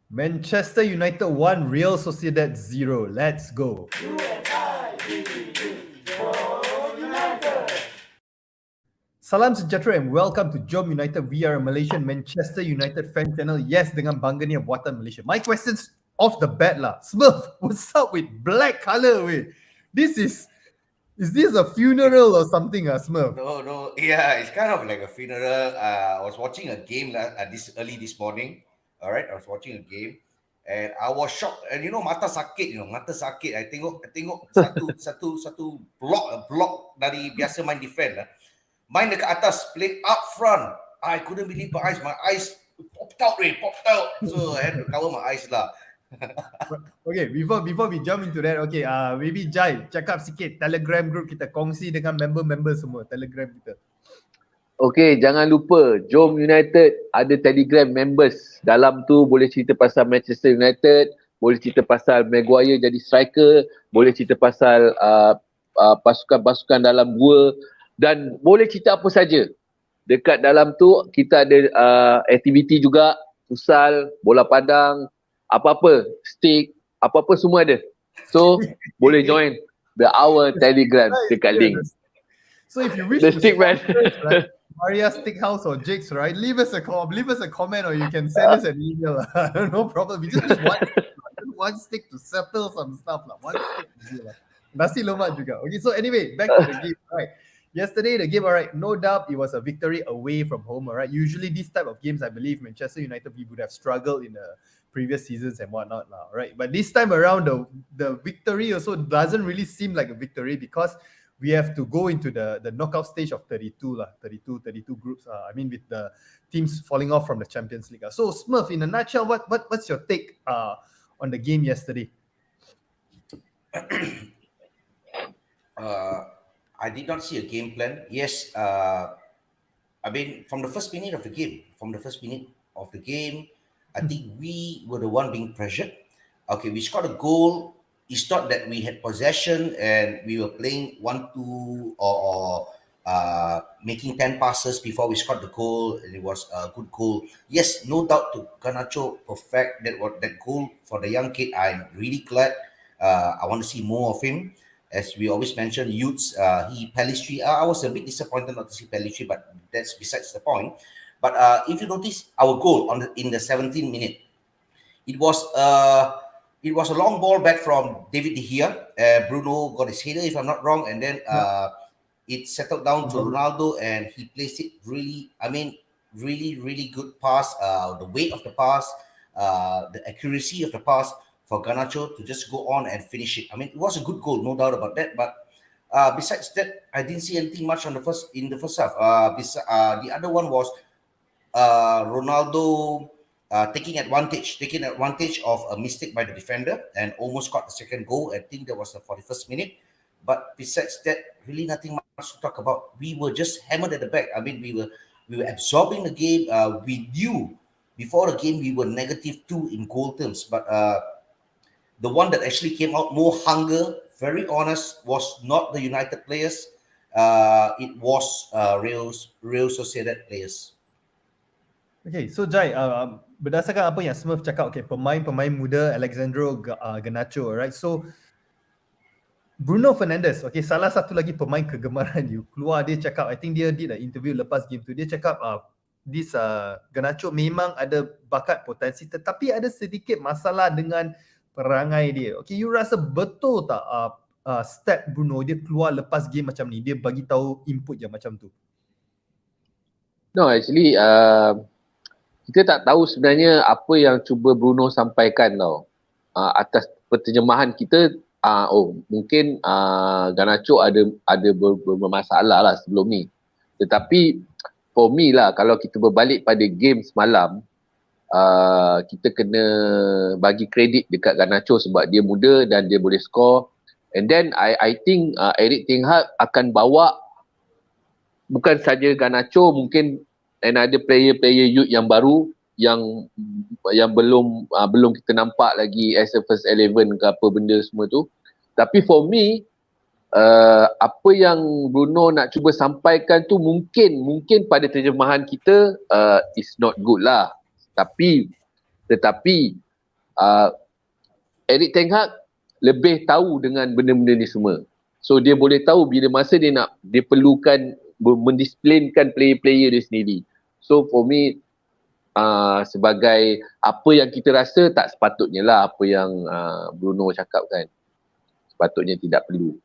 Manchester United 1, Real Sociedad 0. Let's go. Salam sejahtera and welcome to JomUnited. We are a Malaysian Manchester United fan channel. Yes, dengan bangga ni Buatan Malaysia. My questions off the bat lah. Smurf, what's up with black color weh? Is this a funeral or something, Smurf? No. Yeah, it's kind of like a funeral. I was watching a game this morning. All right, I was watching a game, and I was shocked. And mata sakit. Mata sakit. I tengok satu block dari biasa main defend. Main dekat atas, play up front. I couldn't believe my eyes. My eyes popped out. So I had to cover my eyes lah. Okay, before we jump into that, okay, maybe Jai cakap sikit Telegram group kita, kongsi dengan member semua Telegram kita. Okay, jangan lupa Jom United ada Telegram members. Dalam tu boleh cerita pasal Manchester United, boleh cerita pasal Maguire jadi striker, boleh cerita pasal pasukan-pasukan dalam gua, dan boleh cerita apa saja. Dekat dalam tu kita ada aktiviti juga, futsal, bola padang, apa-apa, stick, apa-apa semua ada. So boleh join our Telegram dekat link. So if you wish the stick man. Right, Maria Stickhouse or Jakes, right? Leave us a comment, or you can send us an email. No problem. We just need one stick to settle some stuff lah. One stick. Nasi lemak juga. Okay, so anyway, back to the game. Right. Yesterday, the game, all right, no doubt it was a victory away from home, all right. Usually these type of games, I believe Manchester United, we would have struggled in the previous seasons and whatnot now, right? But this time around, the victory also doesn't really seem like a victory because we have to go into the knockout stage of 32 groups. I mean, with the teams falling off from the Champions League. So Smurf, in a nutshell, what's your take on the game yesterday? I did not see a game plan. Yes, I mean, from the first minute of the game, I think we were the one being pressured. Okay, we scored a goal. It's not that we had possession and we were playing 1-2 or making 10 passes before we scored the goal, and it was a good goal. Yes, no doubt to Garnacho perfect that goal for the young kid. I'm really glad. I want to see more of him. As we always mention, youths, Pellistri, I was a bit disappointed not to see Pellistri, but that's besides the point. But if you notice our goal in the 17th minute, it was a long ball back from David De Gea. Bruno got his header, if I'm not wrong, and then it settled down to Ronaldo, and he placed it really good pass. The weight of the pass, the accuracy of the pass for Garnacho to just go on and finish it. I mean, it was a good goal, no doubt about that. But besides that, I didn't see anything much in the first half. The other one was Ronaldo taking advantage of a mistake by the defender and almost got the second goal. I think that was the 41st minute. But besides that, really nothing much to talk about. We were just hammered at the back. I mean, we were absorbing the game. We knew before the game we were -2 in goal terms, but the one that actually came out more hunger, very honest, was not the United players. It was Real Sociedad players. Okay, so Jai, berdasarkan apa yang Smurf cakap, okay, pemain muda Alexandro Garnacho, right? So Bruno Fernandes, okay, salah satu lagi pemain kegemaran you, keluar dia cakap, I think dia did an interview lepas game tu, dia cakap this Garnacho memang ada bakat potensi, tetapi ada sedikit masalah dengan perangai dia. Okay, you rasa betul tak step Bruno dia keluar lepas game macam ni, dia bagi tahu input yang macam tu? No, actually kita tak tahu sebenarnya apa yang cuba Bruno sampaikan tau. Atas penterjemahan kita, mungkin Garnacho ada bermasalah lah sebelum ni. Tetapi for me lah, kalau kita berbalik pada game semalam, kita kena bagi kredit dekat Garnacho sebab dia muda dan dia boleh score. And then I think Erik ten Hag akan bawa bukan saja Garnacho, mungkin another player youth yang baru yang belum kita nampak lagi as a first 11 ke apa benda semua tu. Tapi for me, apa yang Bruno nak cuba sampaikan tu mungkin pada terjemahan kita is not good lah. Tetapi Erik ten Hag lebih tahu dengan benda-benda ni semua. So dia boleh tahu bila masa dia perlukan mendisiplinkan player-player dia sendiri. So for me, sebagai apa yang kita rasa tak sepatutnya lah apa yang Bruno cakap kan. Sepatutnya tidak perlu.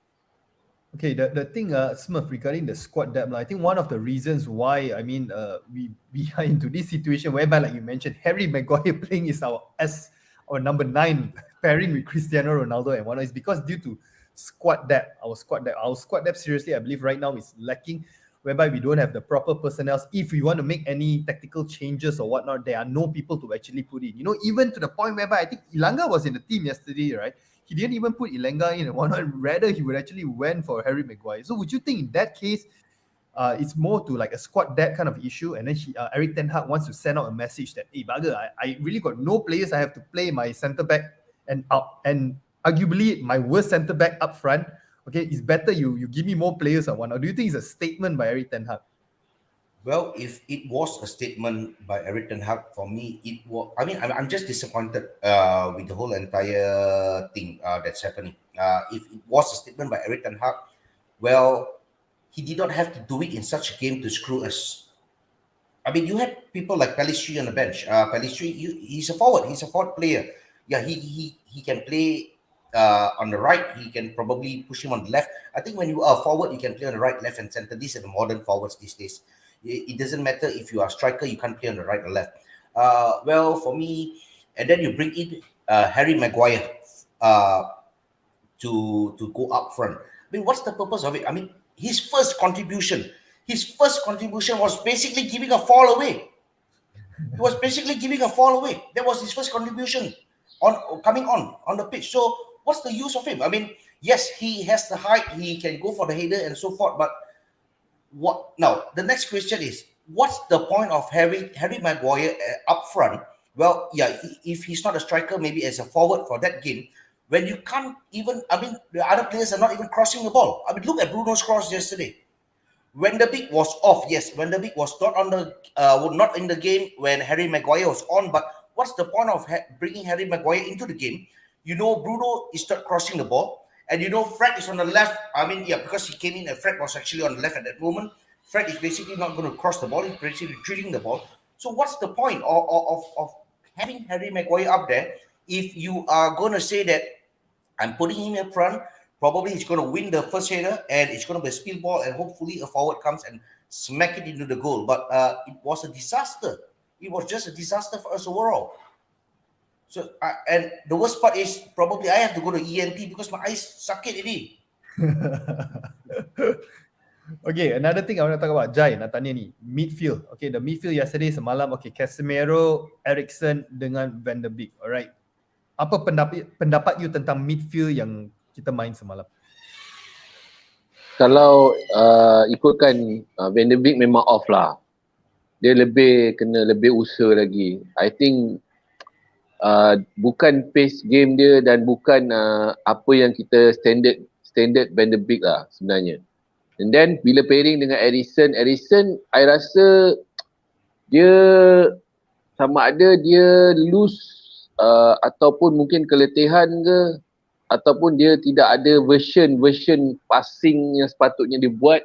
Okay, the thing, Smurf, regarding the squad depth, I think one of the reasons why, we are into this situation whereby, like you mentioned, Harry Maguire playing as our number 9 pairing with Cristiano Ronaldo and whatnot is because due to squad depth. Our squad depth, seriously, I believe right now is lacking, whereby we don't have the proper personnel. If we want to make any tactical changes or whatnot, there are no people to actually put in. Even to the point whereby I think Ilanga was in the team yesterday, right? He didn't even put Ilanga in and whatnot. Rather, he would actually went for Harry Maguire. So would you think in that case, it's more to like a squad depth kind of issue, and then Erik ten Hag wants to send out a message that, hey, bugger, I really got no players. I have to play my centre back and arguably my worst centre back up front. Okay, it's better you give me more players or whatnot. Do you think it's a statement by Erik ten Hag? Well, if it was a statement by Erik ten Hag, for me, it was. I mean, I'm just disappointed with the whole entire thing that's happening. If it was a statement by Erik ten Hag, well, he did not have to do it in such a game to screw us. I mean, you had people like Pellistri on the bench. Pellistri, he's a forward. He's a forward player. Yeah, he can play on the right. He can probably push him on the left. I think when you are a forward, you can play on the right, left, and center. These are the modern forwards these days. It doesn't matter if you are a striker, you can't play on the right or left. Well, for me, and then you bring in Harry Maguire to go up front. I mean, what's the purpose of it? I mean, his first contribution was basically giving a fall away. He was basically giving a fall away. That was his first contribution coming on the pitch. So what's the use of him? I mean, yes, he has the height, he can go for the header and so forth, but what now? The next question is, what's the point of Harry Maguire up front? Well, yeah, if he's not a striker, maybe as a forward for that game, when you can't even, I mean, the other players are not even crossing the ball. I mean, look at Bruno's cross yesterday. Van de Beek was off. Yes, Van de Beek was not in the game when Harry Maguire was on. But what's the point of bringing Harry Maguire into the game? Bruno is start crossing the ball, and Fred is on the left. I mean, yeah, because he came in and Fred was actually on the left at that moment. Fred is basically not going to cross the ball. He's basically retrieving the ball. So what's the point of having Harry Maguire up there if you are going to say that I'm putting him in front? Probably he's going to win the first header and it's going to be a spill ball and hopefully a forward comes and smack it into the goal. But it was a disaster. It was just a disaster for us overall. So and the worst part is probably I have to go to ENT because my eyes suck it already. Okay, another thing I want to talk about, Jai, nak tanya ni, midfield. Okay, the midfield yesterday semalam, okay, Casemiro, Eriksen dengan Van de Beek. Alright. Apa pendapat you tentang midfield yang kita main semalam? Kalau ikutkan Van de Beek memang off lah. Dia kena lebih usaha lagi. I think bukan pace game dia dan bukan apa yang kita standard Van de Beek lah sebenarnya. And then bila pairing dengan Eriksen, I rasa dia sama ada dia loose ataupun mungkin keletihan ke, ataupun dia tidak ada version passing yang sepatutnya dibuat.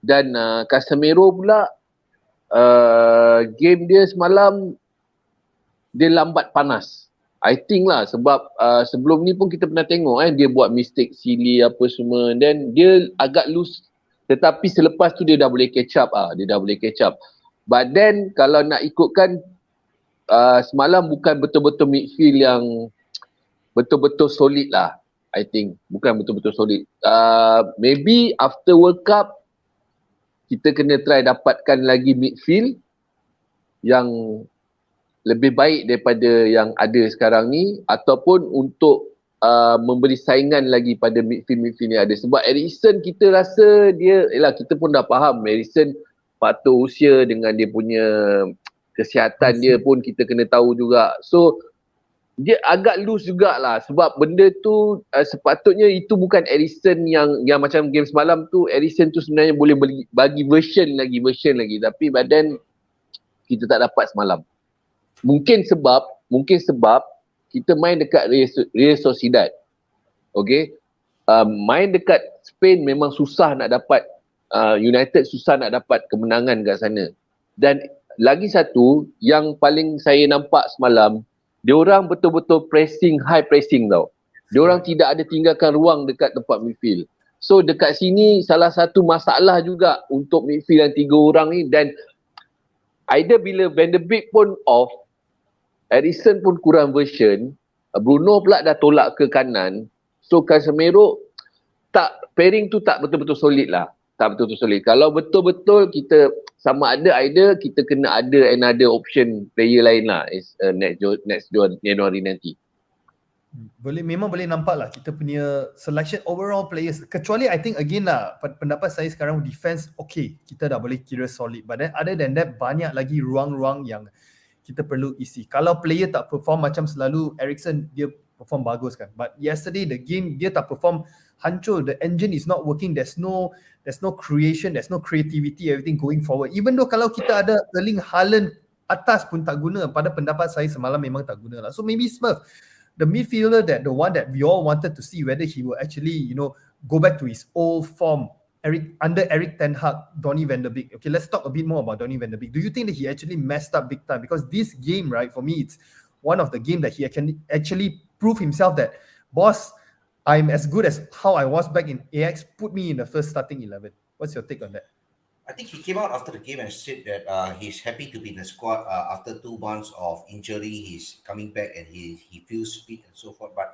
Dan Casemiro pula game dia semalam dia lambat panas. I think lah sebab sebelum ni pun kita pernah tengok dia buat mistake silly apa semua, then dia agak loose, tetapi selepas tu dia dah boleh catch up but then kalau nak ikutkan semalam bukan betul-betul midfield yang betul-betul solid lah. I think bukan betul-betul solid. Maybe after World Cup kita kena try dapatkan lagi midfield yang lebih baik daripada yang ada sekarang ni, ataupun untuk memberi saingan lagi pada midfield yang ada. Sebab Eriksen kita rasa kita pun dah faham Eriksen faktor usia dengan dia punya kesihatan dia pun kita kena tahu juga. So dia agak loose jugalah sebab benda tu sepatutnya itu bukan Eriksen yang macam game semalam tu. Eriksen tu sebenarnya boleh bagi version lagi, tapi badan kita tak dapat semalam. Mungkin sebab kita main dekat Real Sociedad. Okay. Main dekat Spain memang susah nak dapat, United susah nak dapat kemenangan kat sana. Dan lagi satu, yang paling saya nampak semalam, diorang betul-betul pressing, high pressing tau. Diorang tidak ada tinggalkan ruang dekat tempat midfield. So dekat sini salah satu masalah juga untuk midfield yang 3 orang ni, dan either bila Van de Beek pun off, Eriksen pun kurang version, Bruno pula dah tolak ke kanan. So Casemiro pairing tu tak betul-betul solid lah. Tak betul-betul solid. Kalau betul-betul kita sama ada either kita kena ada another option player lain lah next Januari nanti. Memang boleh nampak lah kita punya selection overall players, kecuali I think again lah, pendapat saya sekarang defense okay, kita dah boleh kira solid, but then other than that banyak lagi ruang-ruang yang kita perlu isi. Kalau player tak perform macam selalu, Eriksen dia perform bagus kan, but yesterday the game dia tak perform, hancur, the engine is not working, there's no creation, there's no creativity, everything going forward. Even though kalau kita ada Erling Haaland atas pun tak guna, pada pendapat saya semalam memang tak guna lah. So maybe Smurf, the midfielder the one that we all wanted to see whether he will actually, go back to his old form, under Erik ten Hag, Donny van de Beek. Okay, let's talk a bit more about Donny van de Beek. Do you think that he actually messed up big time? Because this game, right, for me, it's one of the game that he can actually prove himself that, boss, I'm as good as how I was back in AX. Put me in the first starting 11. What's your take on that? I think he came out after the game and said that he's happy to be in the squad after 2 months of injury. He's coming back and he feels fit and so forth. But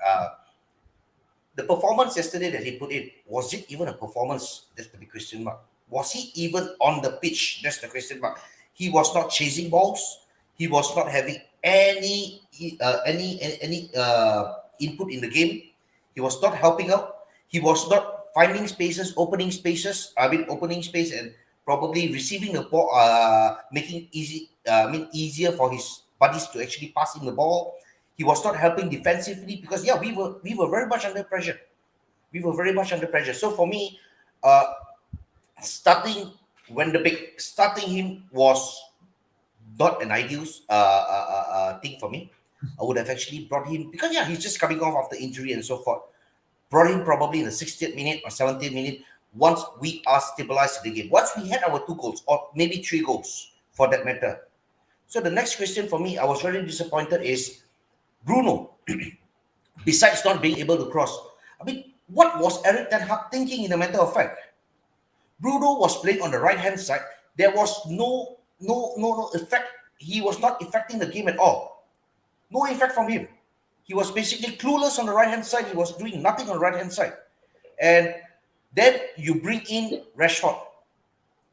the performance yesterday that he put in, was it even a performance? That's the big question mark. Was he even on the pitch? That's the question mark. He was not chasing balls. He was not having any input in the game. He was not helping out. He was not finding spaces, opening space and probably receiving the ball, making easier for his buddies to actually pass him the ball. He was not helping defensively because we were very much under pressure. So for me, starting him was not an ideal thing for me. I would have actually brought him because he's just coming off after injury and so forth. Brought him probably in the 60th minute or 70th minute once we are stabilized in the game. Once we had our 2 goals or maybe 3 goals for that matter. So the next question for me, I was very disappointed is Bruno. Besides not being able to cross, what was Erik ten Hag thinking in a matter of fact? Bruno was playing on the right-hand side. There was no effect. He was not affecting the game at all. No effect from him. He was basically clueless on the right-hand side. He was doing nothing on the right-hand side. And then you bring in Rashford.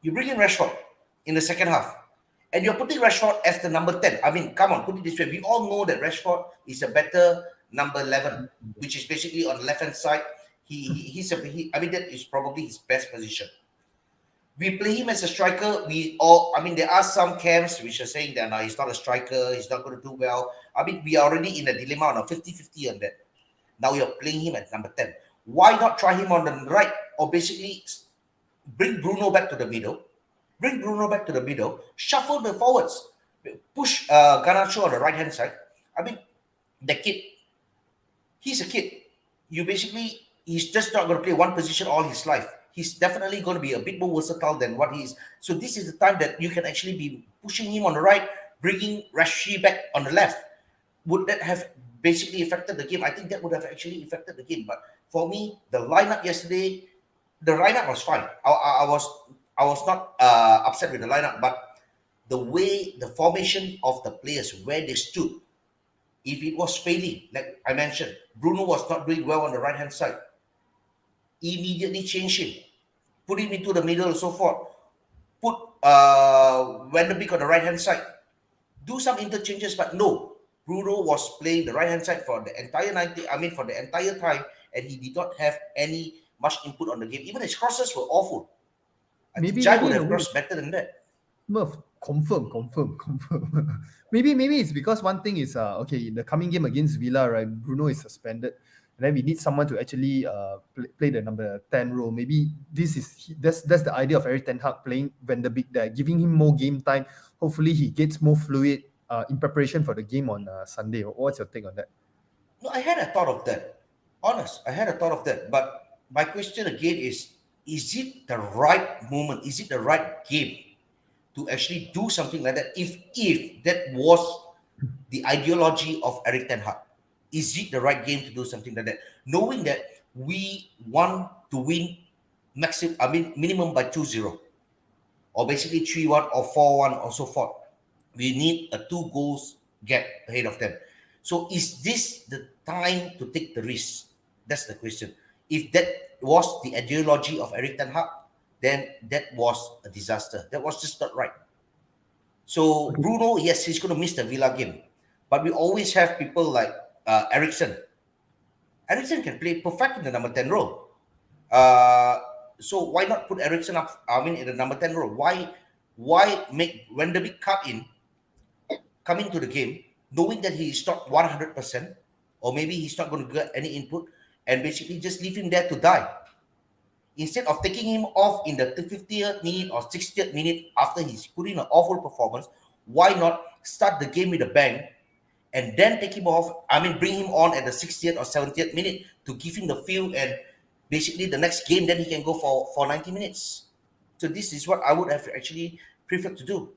In the second half. And you're putting Rashford as the number 10. Come on, put it this way. We all know that Rashford is a better number 11, which is basically on the left-hand side. That is probably his best position. We play him as a striker. There are some camps which are saying that he's not a striker, he's not going to do well. We are already in a dilemma on a 50-50 on that. Now you're playing him at number 10. Why not try him on the right? Or basically bring Bruno back to the middle. Shuffle the forwards. Push Garnacho on the right-hand side. The kid, he's a kid. He's just not going to play one position all his life. He's definitely going to be a bit more versatile than what he is. So this is the time that you can actually be pushing him on the right, bringing Rashi back on the left. Would that have basically affected the game? I think that would have actually affected the game. But for me, the lineup yesterday, the lineup was fine. I was not upset with the lineup, but the way the formation of the players, where they stood, if it was failing, like I mentioned, Bruno was not doing well on the right-hand side. Immediately change him, put him into the middle and so forth. Put Van de Beek on the right-hand side. Do some interchanges, but no. Bruno was playing the right-hand side for the entire time, and he did not have any much input on the game. Even his crosses were awful. Maybe Jai would have crossed better than that. Confirm. maybe it's because one thing is in the coming game against Villa, right? Bruno is suspended. And then we need someone to actually play the number 10 role. Maybe that's the idea of Erik ten Hag playing Van de Beek there, giving him more game time. Hopefully he gets more fluid in preparation for the game on Sunday. What's your take on that? No, I had a thought of that. Honest, I had a thought of that. But my question again is it the right moment? Is it the right game to actually do something like that? If that was the ideology of Eric Ten Hag, is it the right game to do something like that? Knowing that we want to win minimum by 2-0, or basically 3-1 or 4-1 or so forth. We need a 2 goals gap ahead of them. So is this the time to take the risk? That's the question. If that was the ideology of Eric Ten Hag, then that was a disaster. That was just not right. So Bruno, yes, he's going to miss the Villa game, but we always have people like Ericsson. Ericsson can play perfect in the number 10 role. So why not put Ericsson up? In the number 10 role? Why make Wenderby come into the game knowing that he is not 100%, or maybe he's not going to get any input, and basically just leave him there to die? Instead of taking him off in the 50th minute or 60th minute after he's put in an awful performance, why not start the game with a bang and then take him off? Bring him on at the 60th or 70th minute to give him the feel, and basically the next game then he can go for 90 minutes. So this is what I would have actually preferred to do.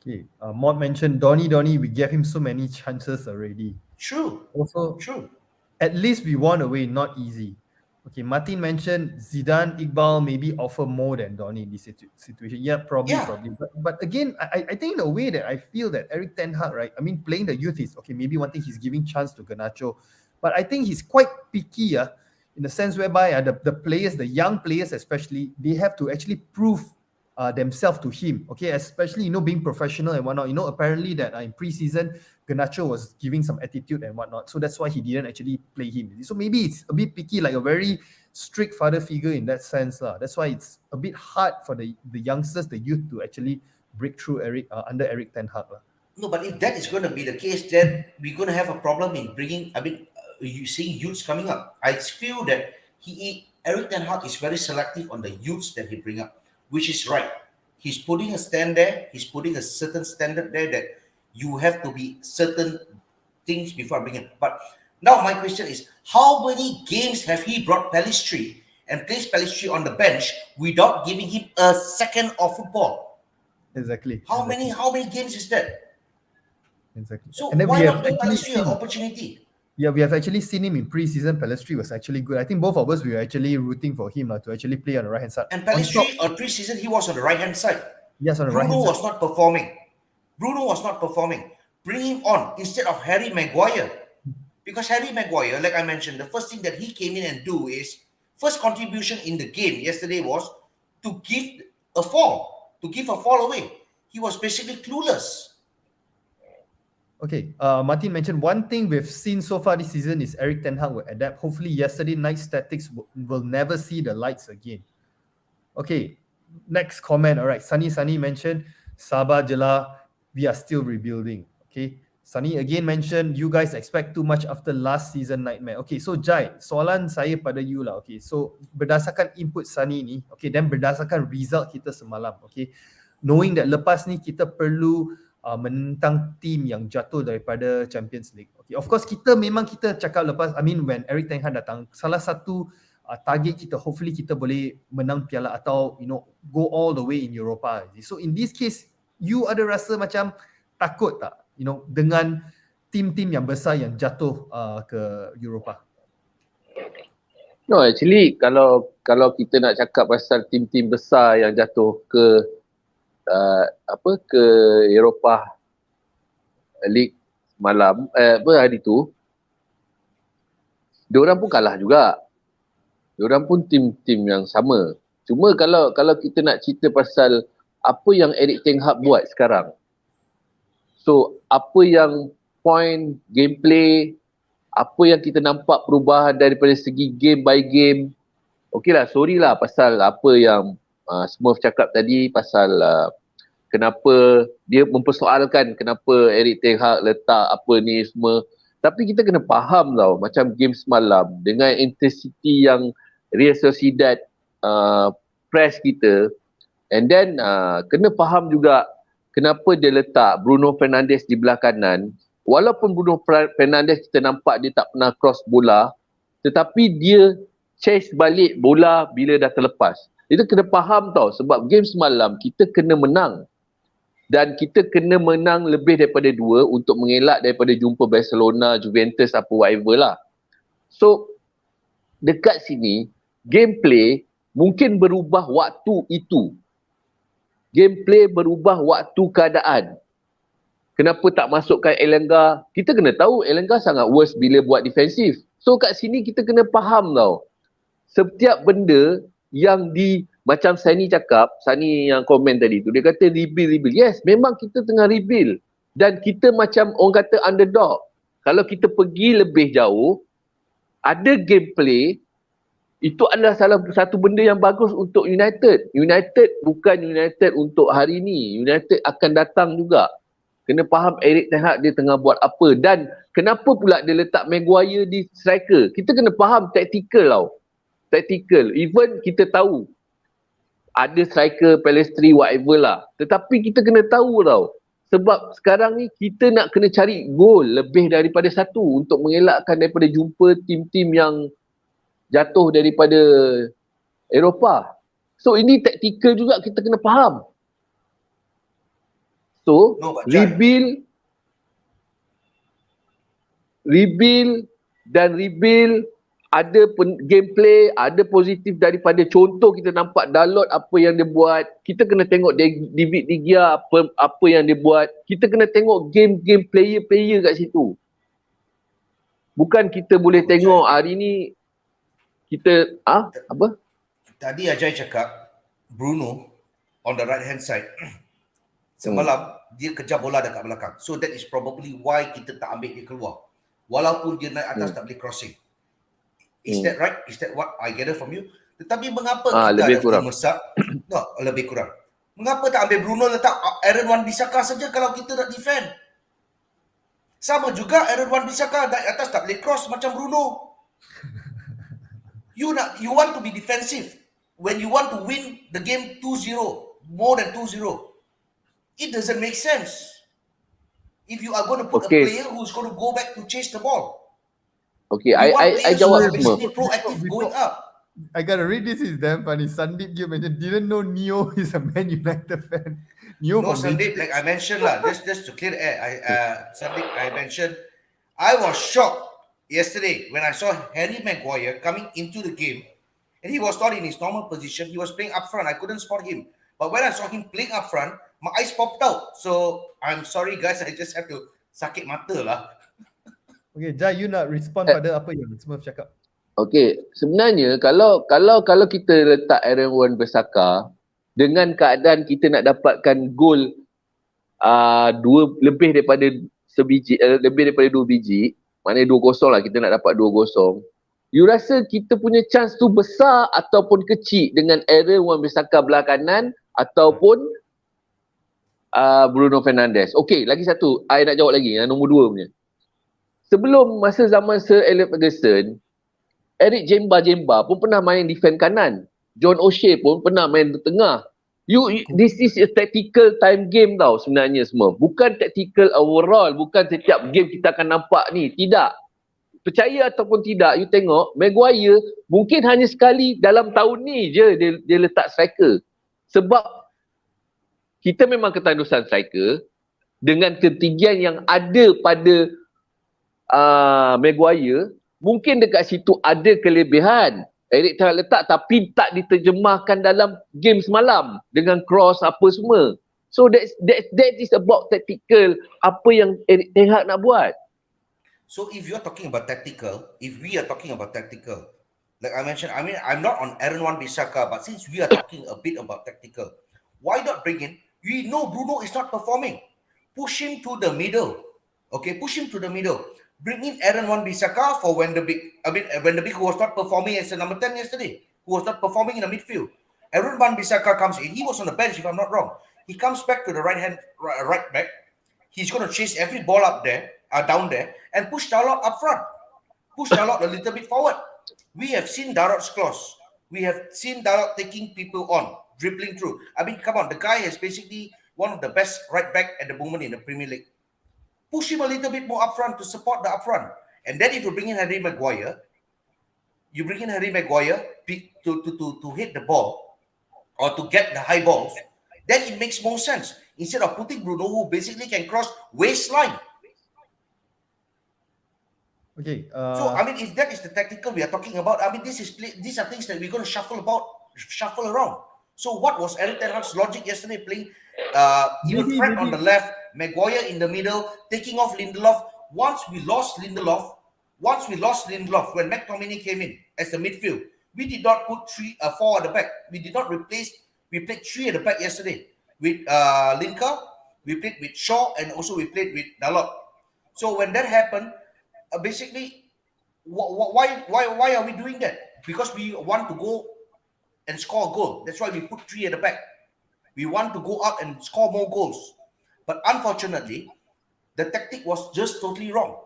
Okay, Maud mentioned Donny, we gave him so many chances already. True. Also, True. at least we won away, not easy. Okay, Martin mentioned Zidane, Iqbal maybe offer more than Donny in this situation. Yeah, probably. But again, I think in a way that I feel that Eric Ten Hag, right? Playing the youth is okay. Maybe one thing he's giving chance to Garnacho, but I think he's quite picky, in the sense whereby the players, the young players especially, they have to actually prove themselves to him. Okay, especially being professional and whatnot. Apparently that in pre-season, Garnacho was giving some attitude and whatnot, so that's why he didn't actually play him. So maybe it's a bit picky, like a very strict father figure in that sense. That's why it's a bit hard for the youngsters, the youth, to actually break through under Eric Ten Hag. No, but if that is going to be the case, then we're going to have a problem in bringing. You see youths coming up. I feel that Eric Ten Hag is very selective on the youths that he bring up, which is right. He's putting a stand there. He's putting a certain standard there that you have to be certain things before bringing. But now my question is, how many games have he brought Pellistri and placed Pellistri on the bench without giving him a second of football? Exactly. How many games is that? Exactly. So And then why not give Pellistri an opportunity? Yeah, we have actually seen him in pre-season. Pellistri was actually good. I think both of us, we were actually rooting for him to actually play on the right-hand side. And Pellistri, pre-season, he was on the right-hand side. Yes, on the Bruno right-hand side. was not performing. Bring him on instead of Harry Maguire. Because Harry Maguire, like I mentioned, the first thing that he came in and do is, first contribution in the game yesterday was to give a fall away. He was basically clueless. Okay, Martin mentioned one thing we've seen so far this season is Eric Ten Hag will adapt. Hopefully yesterday night's tactics will never see the lights again. Okay, next comment. All right, Sunny mentioned Sabar Jela, we are still rebuilding. Okay, Sunny again mentioned you guys expect too much after last season nightmare. Okay, so Jai, soalan saya pada you lah. Okay, so berdasarkan input Sunny ni, okay, dan berdasarkan result kita semalam, okay, knowing that lepas ni kita perlu menentang team yang jatuh daripada Champions League. Okay, of course kita cakap lepas, when Eric Ten Hag datang, salah satu target kita, hopefully kita boleh menang piala atau go all the way in Europa. So in this case, you ada rasa macam takut tak dengan tim-tim yang besar yang jatuh ke Europa? No, actually kalau kita nak cakap pasal tim-tim besar yang jatuh ke ke Eropah League malam hari tu, diorang pun kalah juga. Diorang pun tim-tim yang sama. Cuma kalau kita nak cerita pasal apa yang Eric Ten Hag buat sekarang, so apa yang point gameplay, apa yang kita nampak perubahan daripada segi game by game, okeylah, sorry lah pasal apa yang Smurf cakap tadi pasal kenapa dia mempersoalkan kenapa Eric Ten Hag letak apa ni semua. Tapi kita kena faham tau, macam game semalam dengan intensity yang Real Sociedad press kita, and then kena faham juga kenapa dia letak Bruno Fernandes di belah kanan walaupun Bruno Fernandes kita nampak dia tak pernah cross bola, tetapi dia chase balik bola bila dah terlepas. Itu kena faham tau, sebab game semalam kita kena menang. Dan kita kena menang lebih daripada 2 untuk mengelak daripada jumpa Barcelona, Juventus, apa whatever lah. So, dekat sini, gameplay mungkin berubah waktu itu. Gameplay berubah waktu keadaan. Kenapa tak masukkan Elanga? Kita kena tahu Elanga sangat worst bila buat defensif. So kat sini kita kena faham tau. Setiap benda yang macam Sani cakap, Sani yang komen tadi tu, dia kata rebuild. Yes, memang kita tengah rebuild. Dan kita macam orang kata underdog. Kalau kita pergi lebih jauh, ada gameplay, itu adalah salah satu benda yang bagus untuk United. United bukan United untuk hari ni. United akan datang juga. Kena faham Erik Ten Hag dia tengah buat apa. Dan kenapa pula dia letak Maguire di striker. Kita kena faham tactical tau. Tactical. Even kita tahu ada striker, Pelestri, whatever lah. Tetapi kita kena tahu tau. Sebab sekarang ni kita nak kena cari gol lebih daripada 1 untuk mengelakkan daripada jumpa tim-tim yang jatuh daripada Eropah. So ini tactical juga kita kena faham. So rebuild ada gameplay, ada positif daripada contoh kita nampak Dalot apa yang dia buat. Kita kena tengok David De Gea apa yang dia buat. Kita kena tengok game player-player kat situ. Bukan kita boleh tengok hari ni kita apa? Tadi Ajay cakap Bruno on the right hand side. Semalam dia kejar bola dekat belakang. So that is probably why kita tak ambil dia keluar. Walaupun dia naik atas tak boleh crossing. Is that right? Is that what I gather from you? Tetapi mengapa kita lebih ada kurang. mesak? No, lebih kurang. Mengapa tak ambil Bruno letak Aaron Wan-Bissaka saja kalau kita nak defend? Sama juga Aaron Wan-Bissaka naik atas tak boleh cross macam Bruno. You want to be defensive when you want to win the game 2-0, more than 2-0. It doesn't make sense. If you are going to put a player who's going to go back to chase the ball. Okay, I jawab semua. Proactive going up. I gotta read this, is damn funny. Sandeep you mentioned, didn't know Neo is a Man United fan. No, Sandeep, like I mentioned lah, just to clear air, Sandeep, I mentioned, I was shocked yesterday when I saw Harry Maguire coming into the game, and he was not in his normal position. He was playing up front. I couldn't spot him. But when I saw him playing up front, my eyes popped out. So I'm sorry guys, I just have to sakit mata lah. Okay, Jai, you nak respond pada apa yang Smurf cakap? Okay, sebenarnya kalau kita letak Aaron Wan-Bissaka dengan keadaan kita nak dapatkan gol lebih daripada 2 biji, maknanya 2-0 lah, kita nak dapat 2-0. You rasa kita punya chance tu besar ataupun kecil dengan Aaron Wan-Bissaka belah kanan ataupun Bruno Fernandes? Okay, lagi satu, I nak jawab lagi yang nombor 2 punya. Sebelum masa zaman Sir Alex Ferguson, Eric Jemba pun pernah main defend kanan. John O'Shea pun pernah main di tengah. This is a tactical time game tau sebenarnya semua. Bukan tactical overall. Bukan setiap game kita akan nampak ni. Tidak. Percaya ataupun tidak, you tengok Maguire mungkin hanya sekali dalam tahun ni je dia letak striker. Sebab kita memang ketandusan striker dengan ketinggian yang ada pada Maguire, mungkin dekat situ ada kelebihan. Erik Ten Hag letak tapi tak diterjemahkan dalam game semalam dengan cross apa semua. So that is about tactical, apa yang Erik Ten Hag nak buat. So if you're talking about tactical, if we are talking about tactical, like I mentioned, I'm not on Aaron Wan-Bissaka, but since we are talking a bit about tactical, why not bring in, we know Bruno is not performing. Push him to the middle. Okay, push him to the middle. Bring in Aaron Wan-Bissaka for when the big who was not performing as a number 10 yesterday, who was not performing in the midfield. Aaron Wan-Bissaka comes in. He was on the bench, if I'm not wrong. He comes back to the right back. He's going to chase every ball up there, down there, and push Dalot up front. Push Dalot a little bit forward. We have seen Dalot's claws. We have seen Dalot taking people on, dribbling through. I mean, come on, the guy is basically one of the best right back at the moment in the Premier League. push him a little bit more up front to support the up front. And then if you bring in Harry Maguire to hit the ball or to get the high balls, then it makes more sense instead of putting Bruno, who basically can cross waistline. Okay. So I mean, if that is the tactical we are talking about, I mean, these are things that we're going to shuffle around. So what was Eric Ten Hag's logic yesterday? Playing even Fred on the left, Maguire in the middle, taking off Lindelof. Once we lost Lindelof, when McTominay came in as the midfield, we did not put 4 at the back. We did not replace. We played 3 at the back yesterday with Linker. We played with Shaw, and also we played with Dalot. So when that happened, basically, why are we doing that? Because we want to go and score a goal. That's why we put 3 at the back. We want to go up and score more goals. But unfortunately, the tactic was just totally wrong.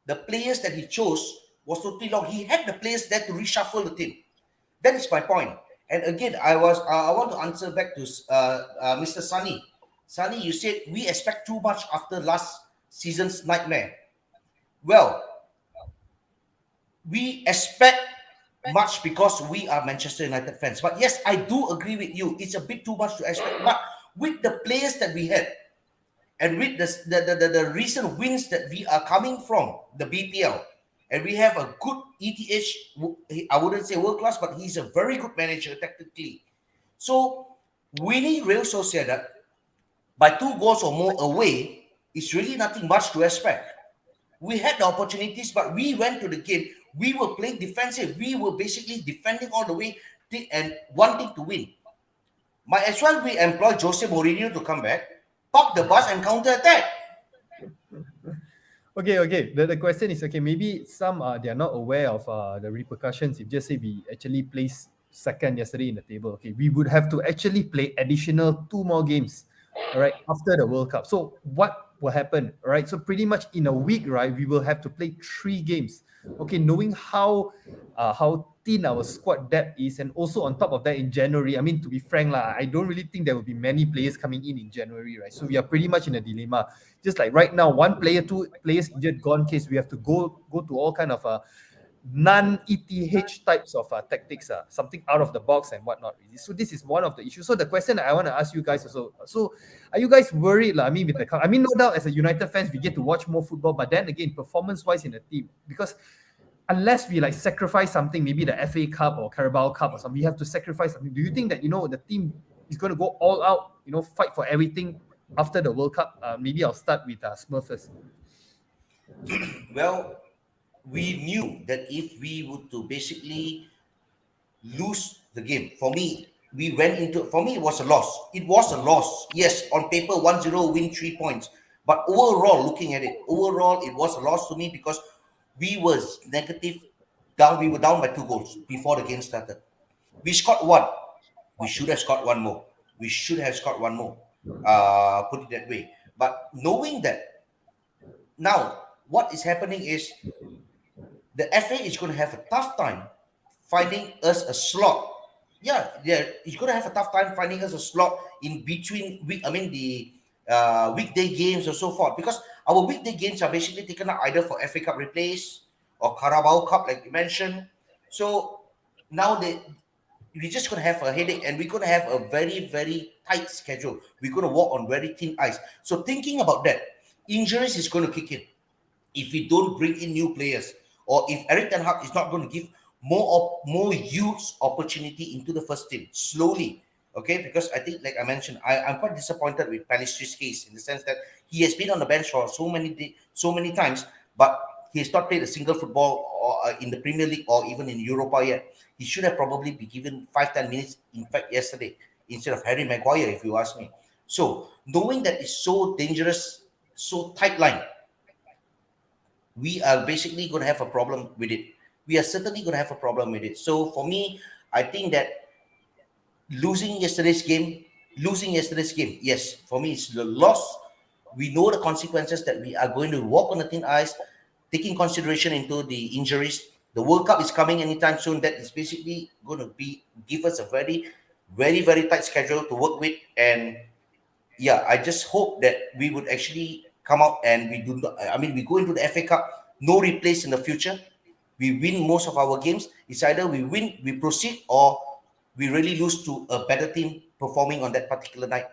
The players that he chose was totally wrong. He had the players there to reshuffle the team. That is my point. And again, I want to answer back to Mr. Sunny. Sunny, you said we expect too much after last season's nightmare. Well, we expect much because we are Manchester United fans. But yes, I do agree with you. It's a bit too much to expect. But with the players that we had, and with the recent wins that we are coming from the BPL, and we have a good ETH, I wouldn't say world class, but he's a very good manager tactically. So winning Real Sociedad by 2 goals or more away is really nothing much to expect. We had the opportunities, but we went to the game. We were playing defensive. We were basically defending all the way and wanting to win. Might as well we employ Jose Mourinho to come back, park the bus and counter-attack. Okay. The question is, okay, maybe some they are not aware of the repercussions. If just say we actually placed second yesterday in the table, okay, we would have to actually play additional 2 more games, all right, after the World Cup. So what will happen, all right? So pretty much in a week, right, we will have to play 3 games. Okay, knowing how thin our squad depth is, and also on top of that in January, I mean, to be frank, I don't really think there will be many players coming in January, right? So we are pretty much in a dilemma. Just like right now, 1 player, 2 players injured, gone case, we have to go to all kind of non-ETH types of tactics, something out of the box and whatnot. So this is one of the issues. So the question I want to ask you guys also, so are you guys worried? I mean, no doubt as a United fans, we get to watch more football, but then again, performance-wise in the team, because unless we sacrifice something, maybe the FA Cup or Carabao Cup or something, we have to sacrifice something. Do you think that, the team is going to go all out, fight for everything after the World Cup? Maybe I'll start with Smurf first. Well, we knew that if we were to basically lose the game, for me, it was a loss. It was a loss. Yes, on paper, 1-0, win 3 points. But overall, looking at it, it was a loss to me because we were negative down. We were down by 2 goals before the game started. We scored 1. We should have scored 1 more. Put it that way. But knowing that, now what is happening is the FA is going to have a tough time finding us a slot. Yeah, he's going to have a tough time finding us a slot in between the weekday games or so forth, because our weekday games are basically taken up either for FA Cup replays or Carabao Cup, like you mentioned. So now we're just going to have a headache, and we're going to have a very, very tight schedule. We're going to walk on very thin ice. So thinking about that, injuries is going to kick in if we don't bring in new players, or if Eric Ten Hag is not going to give more youth opportunity into the first team slowly. Okay, because I think, like I mentioned, I'm quite disappointed with Palistr's case in the sense that he has been on the bench for so many times, but he has not played a single football in the Premier League or even in Europa yet. He should have probably been given 5-10 minutes, in fact, yesterday, instead of Harry Maguire, if you ask me. So, knowing that it's so dangerous, so tight line, we are basically going to have a problem with it. We are certainly going to have a problem with it. So, for me, I think that losing yesterday's game, yes, for me, it's the loss. We know the consequences that we are going to walk on the thin ice, taking consideration into the injuries. The World Cup is coming anytime soon. That is basically going to give us a very, very, very tight schedule to work with. And yeah, I just hope that we would actually come out and we do not, we go into the FA Cup, no replace in the future. We win most of our games. It's either we win, we proceed, or we really lose to a better team performing on that particular night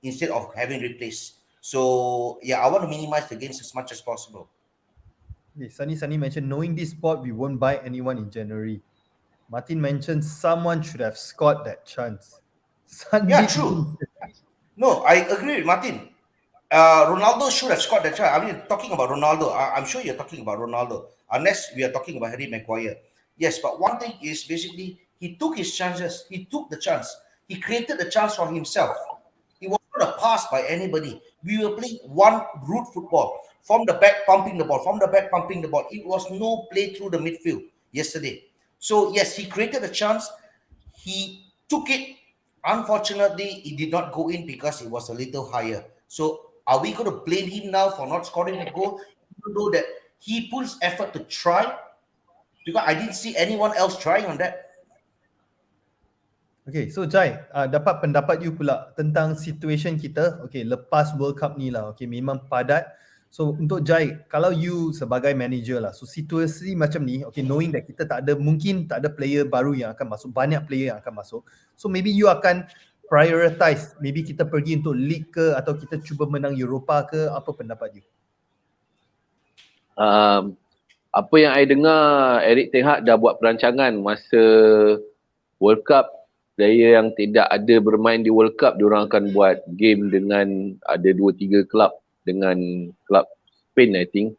instead of having replace. So yeah, I want to minimize the games as much as possible. Okay, Sunny mentioned, knowing this sport, we won't buy anyone in January. Martin mentioned someone should have scored that chance. Yeah, true. No, I agree with Martin. Ronaldo should have scored that try. Talking about Ronaldo, I'm sure you're talking about Ronaldo, unless we are talking about Harry Maguire. Yes, but one thing is basically he took his chances. He took the chance. He created the chance for himself. It was not a pass by anybody. We were playing one route football. From the back, pumping the ball. From the back, pumping the ball. It was no play through the midfield yesterday. So yes, he created a chance. He took it. Unfortunately, it did not go in because it was a little higher. So are we going to blame him now for not scoring a goal? Even though that he puts effort to try, because I didn't see anyone else trying on that. Okay, so Jai, dapat pendapat you pula tentang situation kita. Okay, lepas World Cup ni lah. Okay, memang padat. So untuk Jai, kalau you sebagai manager lah, so situasi macam ni, okay, knowing that kita mungkin tak ada player baru yang akan masuk, banyak player yang akan masuk. So maybe you akan prioritize, maybe kita pergi untuk league ke, atau kita cuba menang Europa ke, apa pendapat you? Apa yang I dengar, Erik Ten Hag dah buat perancangan masa World Cup. Player yang tidak ada bermain di World Cup, diorang akan buat game dengan ada 2-3 klub dengan klub Spain, I think.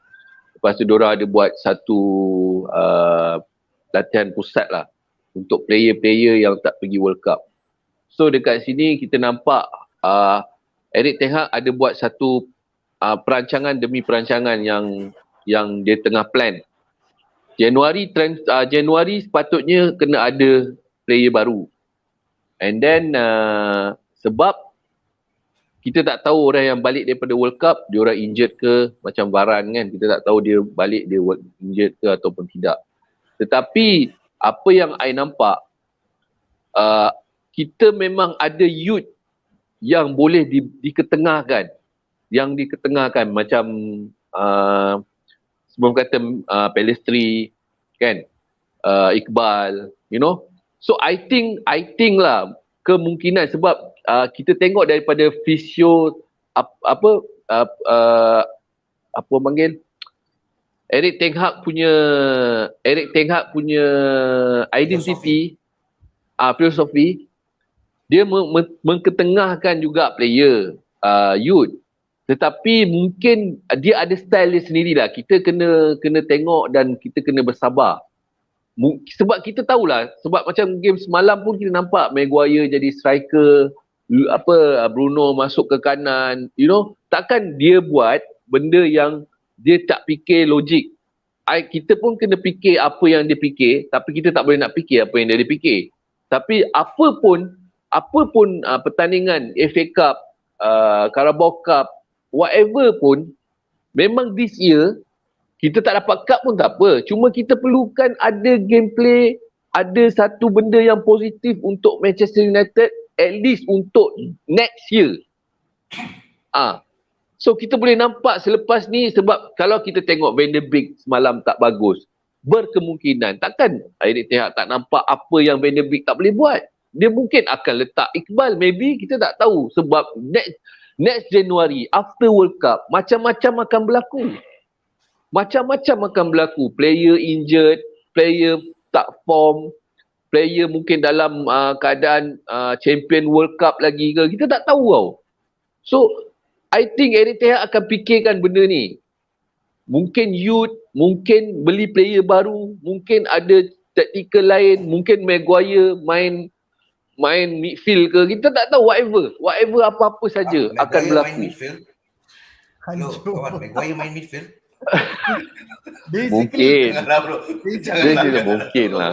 Lepas tu diorang ada buat satu latihan pusat lah untuk player-player yang tak pergi World Cup. So dekat sini kita nampak Erik Ten Hag ada buat satu perancangan demi perancangan yang dia tengah plan. Januari sepatutnya kena ada player baru. And then sebab kita tak tahu orang yang balik daripada World Cup, dia orang injured ke, macam Varane kan, kita tak tahu dia balik dia injured ke ataupun tidak. Tetapi apa yang I nampak, kita memang ada youth yang boleh diketengahkan, macam sebelum kata Pelestri kan, Iqbal, you know. So I think lah kemungkinan sebab kita tengok daripada fisio apa panggil Erik Ten Hag punya identity, filosofi, dia mengketengahkan juga player youth, tetapi mungkin dia ada style dia sendirilah. Kita kena tengok dan kita kena bersabar. Sebab kita tahulah, sebab macam game semalam pun kita nampak Maguire jadi striker, Bruno masuk ke kanan, you know, takkan dia buat benda yang dia tak fikir logik. Kita pun kena fikir apa yang dia fikir, tapi kita tak boleh nak fikir apa yang dia fikir. Tapi apa pun pertandingan FA Cup, Carabao Cup, whatever pun, memang this year kita tak dapat cup pun tak apa. Cuma kita perlukan ada gameplay, ada satu benda yang positif untuk Manchester United, at least untuk next year. So kita boleh nampak selepas ni, sebab kalau kita tengok Van der Beek semalam tak bagus, berkemungkinan takkan Erik Ten Hag tak nampak apa yang Van der Beek tak boleh buat. Dia mungkin akan letak Iqbal, maybe, kita tak tahu. Sebab next January, after World Cup, macam-macam akan berlaku. Player injured, player tak form, player mungkin dalam keadaan champion World Cup lagi ke, kita tak tahu tau. So I think Erik Ten Hag akan fikirkan benda ni. Mungkin youth, mungkin beli player baru, mungkin ada taktikal lain, mungkin Maguire main midfield ke, kita tak tahu, whatever apa-apa saja akan berlaku. Main midfield? Hello, kawan, Maguire main midfield? Mungkin. Janganlah bro. Janganlah. Mungkin lah.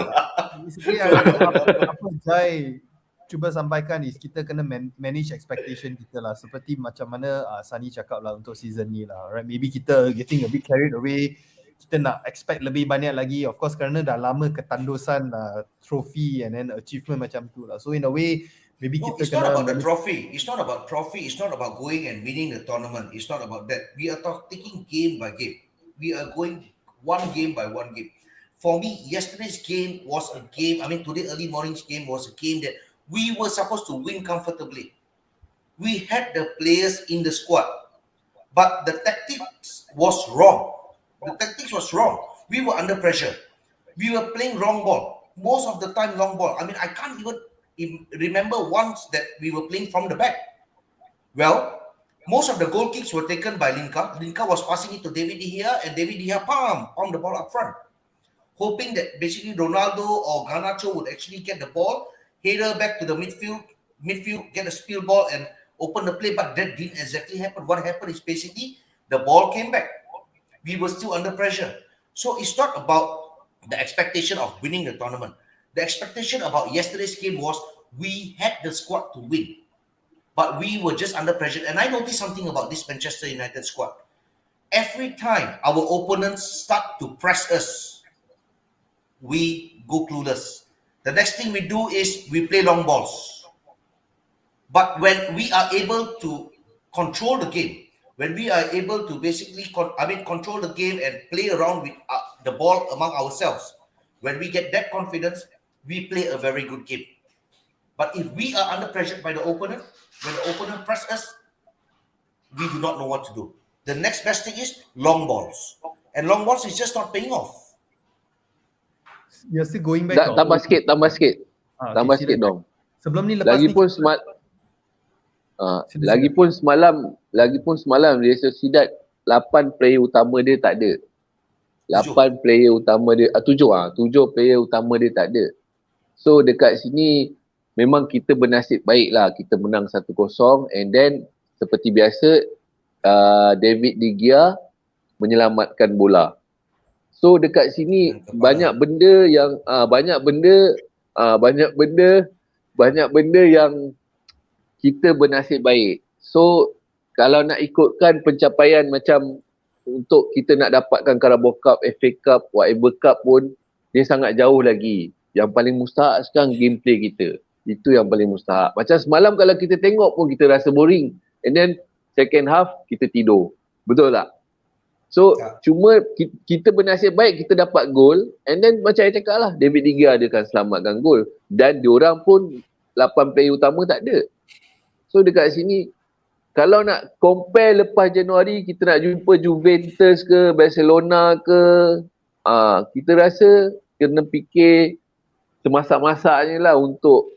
Basically, apa Jai cuba sampaikan is kita kena manage expectation kita lah. Seperti macam mana Sunny cakap lah untuk season ni lah. Right? Maybe kita getting a bit carried away. Kita nak expect lebih banyak lagi. Of course kerana dah lama ketandusan trophy and then achievement macam tu lah. So in a way, maybe No, kita it's not kena about the trophy. It's not about trophy. It's not about going and winning the tournament. It's not about that. We are taking game by game. We are going one game by one game. For me, yesterday's game was a game. I mean, today early morning's game was a game that we were supposed to win comfortably. We had the players in the squad, but the tactics was wrong. The tactics was wrong. We were under pressure. We were playing wrong ball. Most of the time, long ball. I mean, I can't even remember once that we were playing from the back. Well, most of the goal kicks were taken by Linka. Linka was passing it to David De Gea, and David De Gea palm the ball up front, hoping that basically Ronaldo or Garnacho would actually get the ball, header back to the midfield, get a spill ball and open the play. But that didn't exactly happen. What happened is basically the ball came back. We were still under pressure. So it's not about the expectation of winning the tournament. The expectation about yesterday's game was we had the squad to win, but we were just under pressure. And I noticed something about this Manchester United squad. Every time our opponents start to press us, we go clueless. The next thing we do is we play long balls. But when we are able to control the game, when we are able to basically control the game and play around with the ball among ourselves, when we get that confidence, we play a very good game. But if we are under pressure by the opponent, when the opponent press us, we do not know what to do. The next best thing is long balls. And long balls is just not paying off. You're still going back to Tambah sikit. Tambah okay, sikit dong. Sebelum ni lepas Lagipun semalam Real Sociedad 8 player utama dia tak ada. 8 player utama dia 7 player utama dia tak ada. So dekat sini memang kita bernasib baik lah, kita menang 1-0 and then seperti biasa David De Gea menyelamatkan bola. So dekat sini banyak benda yang kita bernasib baik. So kalau nak ikutkan pencapaian macam untuk kita nak dapatkan Carabao Cup, FA Cup, whatever cup pun dia sangat jauh lagi. Yang paling mustahak sekarang gameplay kita. Itu yang paling mustahak. Macam semalam kalau kita tengok pun kita rasa boring. And then second half kita tidur. Betul tak? So cuma kita bernasib baik kita dapat gol and then macam saya cakap lah David De Gea dia akan selamatkan gol. Dan diorang pun 8 player utama tak ada. So dekat sini kalau nak compare lepas Januari kita nak jumpa Juventus ke Barcelona ke kita rasa kena fikir semasak-masaknya lah untuk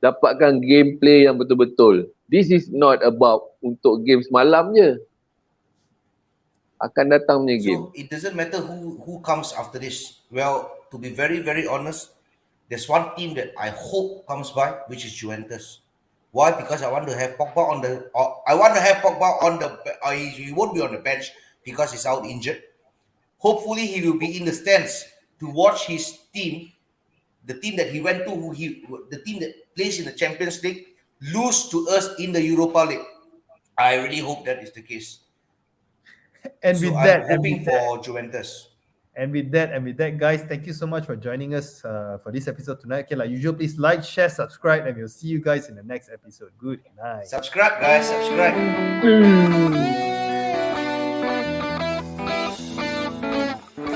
dapatkan gameplay yang betul-betul. This is not about untuk game semalam je. Akan datang punya game. So it doesn't matter who comes after this. Well, to be very, very honest, there's one team that I hope comes by, which is Juventus. Why? Because I want to have Pogba on the. He won't be on the bench because he's out injured. Hopefully, he will be in the stands to watch his team, the team that he went to, the team that plays in the Champions League, lose to us in the Europa League. I really hope that is the case. And so with that, I'm hoping for Juventus. And with that, guys, thank you so much for joining us for this episode tonight. Okay, like usual, please like, share, subscribe, and we'll see you guys in the next episode. Good night. Subscribe, guys. Subscribe.